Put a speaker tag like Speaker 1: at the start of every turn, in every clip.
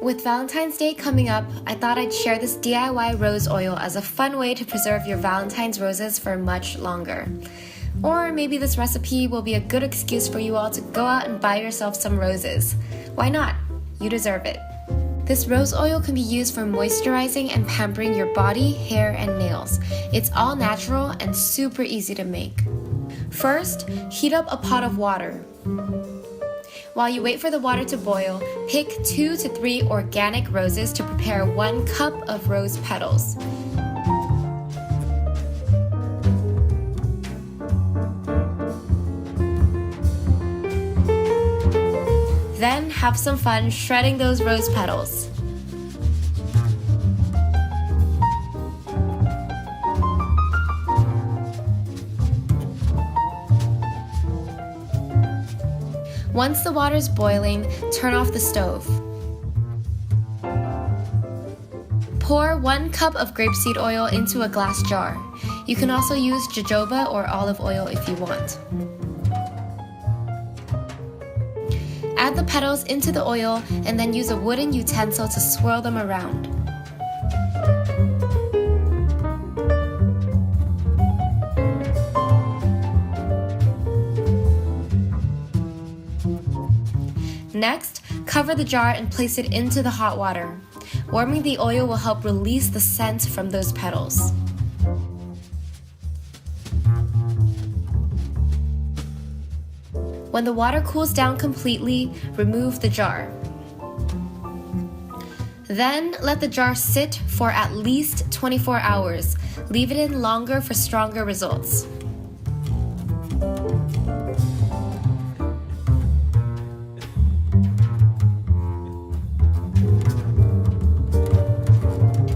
Speaker 1: With Valentine's Day coming up, I thought I'd share this DIY rose oil as a fun way to preserve your Valentine's roses for much longer. Or maybe this recipe will be a good excuse for you all to go out and buy yourself some roses. Why not? You deserve it. This rose oil can be used for moisturizing and pampering your body, hair, and nails. It's all natural and super easy to make. First, heat up a pot of water. While you wait for the water to boil, pick 2 to 3 organic roses to prepare 1 cup of rose petals. Then have some fun shredding those rose petals. Once the water's boiling, turn off the stove. Pour 1 cup of grapeseed oil into a glass jar. You can also use jojoba or olive oil if you want. Add the petals into the oil and then use a wooden utensil to swirl them around. Next, cover the jar and place it into the hot water. Warming the oil will help release the scent from those petals. When the water cools down completely, remove the jar. Then, let the jar sit for at least 24 hours. Leave it in longer for stronger results.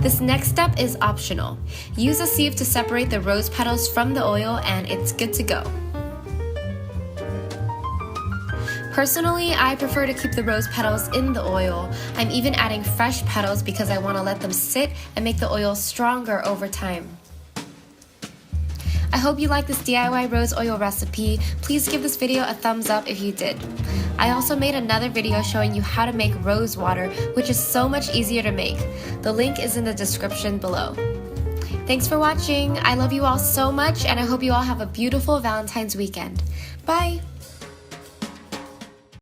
Speaker 1: This next step is optional. Use a sieve to separate the rose petals from the oil and it's good to go. Personally, I prefer to keep the rose petals in the oil. I'm even adding fresh petals because I want to let them sit and make the oil stronger over time. I hope you like this DIY rose oil recipe. Please give this video a thumbs up if you did. I also made another video showing you how to make rose water, which is so much easier to make. The link is in the description below. Thanks for watching. I love you all so much and I hope you all have a beautiful Valentine's weekend. Bye!